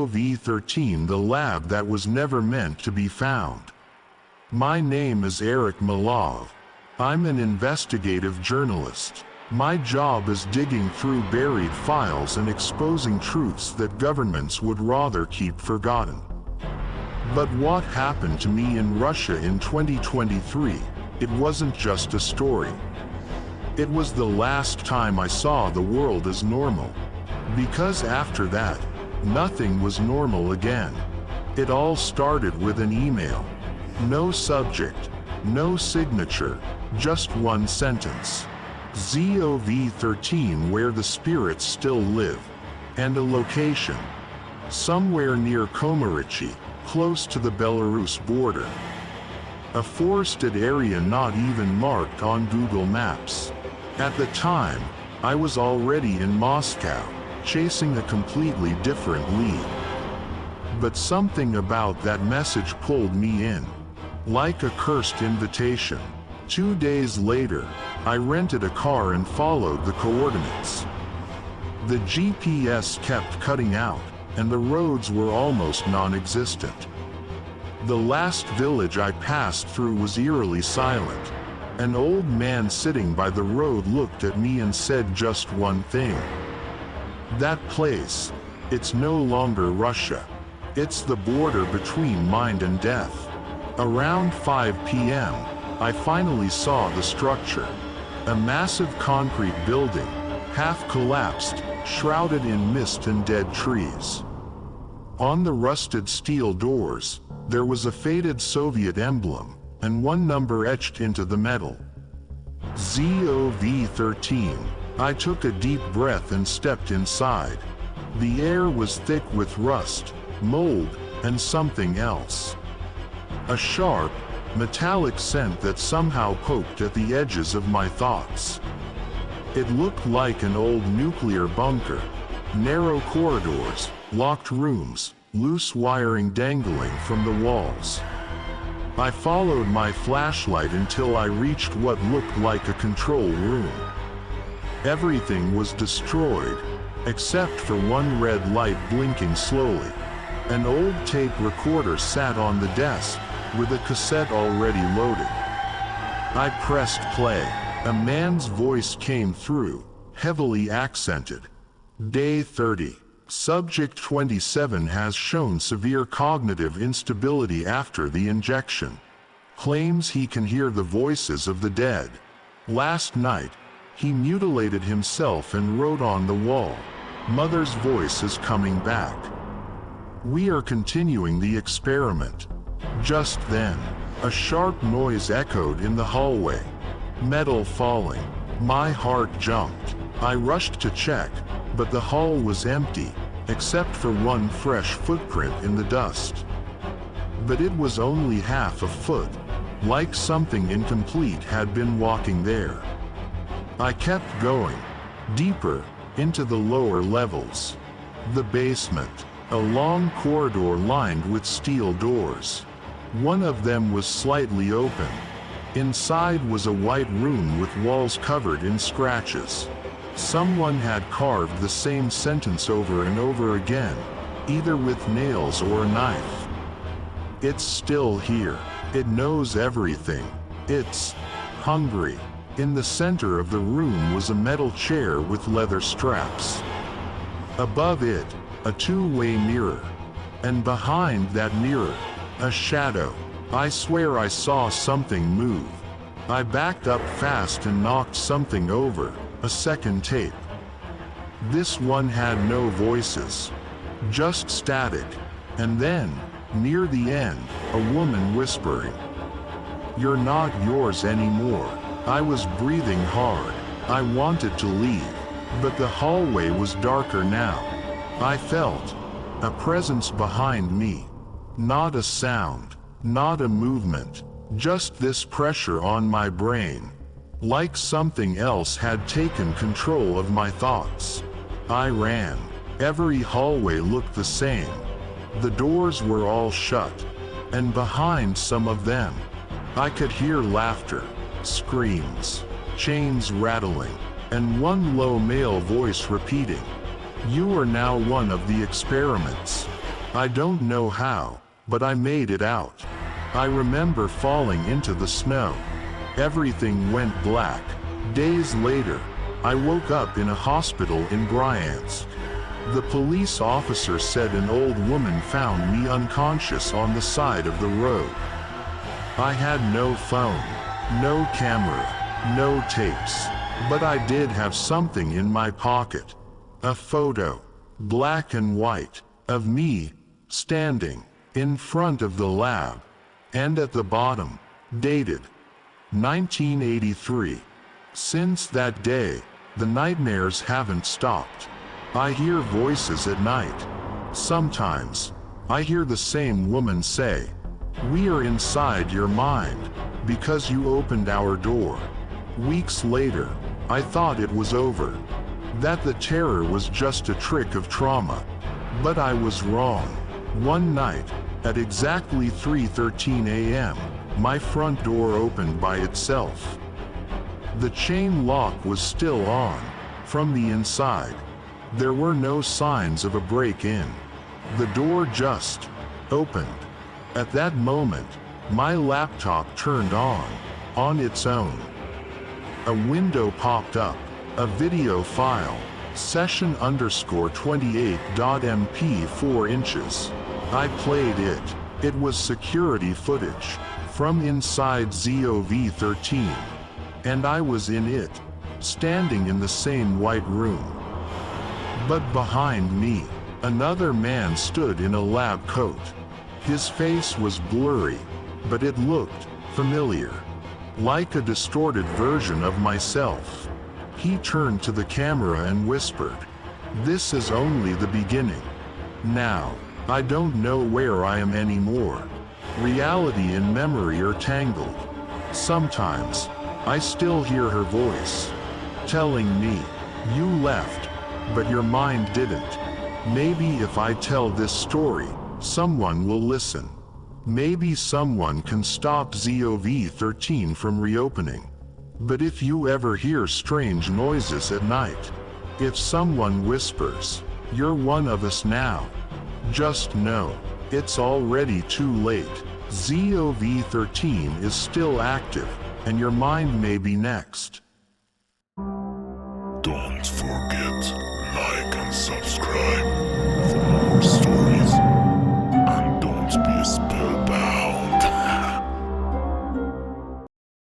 ZOV-13, the lab that was never meant to be found. My name is Eric Malov. I'm an investigative journalist. My job is digging through buried files and exposing truths that governments would rather keep forgotten. But what happened to me in Russia in 2023, it wasn't just a story. It was the last time I saw the world as normal. Because after that, nothing was normal again. It all started with an email. No subject, no signature, just one sentence. ZOV-13, where the spirits still live. And a location. Somewhere near Komarichi, close to the Belarus border. A forested area not even marked on Google Maps. At the time, I was already in Moscow, chasing a completely different lead. But something about that message pulled me in. Like a cursed invitation. 2 days later, I rented a car and followed the coordinates. The GPS kept cutting out, and the roads were almost non-existent. The last village I passed through was eerily silent. An old man sitting by the road looked at me and said just one thing. That place, it's no longer Russia. It's the border between mind and death. Around 5 p.m., I finally saw the structure. A massive concrete building, half collapsed, shrouded in mist and dead trees. On the rusted steel doors, there was a faded Soviet emblem, and one number etched into the metal. ZOV-13. I took a deep breath and stepped inside. The air was thick with rust, mold, and something else. A sharp, metallic scent that somehow poked at the edges of my thoughts. It looked like an old nuclear bunker. Narrow corridors, locked rooms, loose wiring dangling from the walls. I followed my flashlight until I reached what looked like a control room. Everything was destroyed, except for one red light blinking slowly. An old tape recorder sat on the desk, with a cassette already loaded. I pressed play. A man's voice came through, heavily accented. Day 30. Subject 27 has shown severe cognitive instability after the injection. Claims he can hear the voices of the dead. Last night, he mutilated himself and wrote on the wall, "Mother's voice is coming back." We are continuing the experiment. Just then, a sharp noise echoed in the hallway. Metal falling. My heart jumped. I rushed to check, but the hall was empty, except for one fresh footprint in the dust. But it was only half a foot, like something incomplete had been walking there. I kept going, deeper, into the lower levels. The basement, a long corridor lined with steel doors. One of them was slightly open. Inside was a white room with walls covered in scratches. Someone had carved the same sentence over and over again, either with nails or a knife. It's still here. It knows everything. It's hungry. In the center of the room was a metal chair with leather straps. Above it, a two-way mirror. And behind that mirror, a shadow. I swear I saw something move. I backed up fast and knocked something over, a second tape. This one had no voices, just static. And then, near the end, a woman whispering, "You're not yours anymore." I was breathing hard. I wanted to leave, but the hallway was darker now. I felt a presence behind me. Not a sound, not a movement, just this pressure on my brain. Like something else had taken control of my thoughts. I ran. Every hallway looked the same. The doors were all shut, and behind some of them, I could hear laughter, screams, chains rattling, and one low male voice repeating, "You are now one of the experiments." I don't know how, but I made it out. I remember falling into the snow. Everything went black. Days later, I woke up in a hospital in Bryansk. The police officer said an old woman found me unconscious on the side of the road. I had no phone, no camera, no tapes, but I did have something in my pocket. A photo, black and white, of me, standing, in front of the lab, and at the bottom, dated 1983. Since that day, the nightmares haven't stopped. I hear voices at night. Sometimes, I hear the same woman say, "We are inside your mind, because you opened our door." Weeks later, I thought it was over, that the terror was just a trick of trauma. But I was wrong. One night, at exactly 3:13 a.m., my front door opened by itself. The chain lock was still on, from the inside. There were no signs of a break-in. The door just opened. At that moment, my laptop turned on its own. A window popped up, a video file, session_28.mp 4 inches. I played it. It was security footage, from inside ZOV-13. And I was in it, standing in the same white room. But behind me, another man stood in a lab coat. His face was blurry, but it looked familiar, like a distorted version of myself. He turned to the camera and whispered, "This is only the beginning. Now, I don't know where I am anymore. Reality and memory are tangled. Sometimes, I still hear her voice, telling me, 'You left, but your mind didn't.' Maybe if I tell this story, someone will listen. Maybe someone can stop ZOV-13 from reopening. But if you ever hear strange noises at night, if someone whispers, 'You're one of us now,' just know, it's already too late. ZOV-13 is still active, and your mind may be next."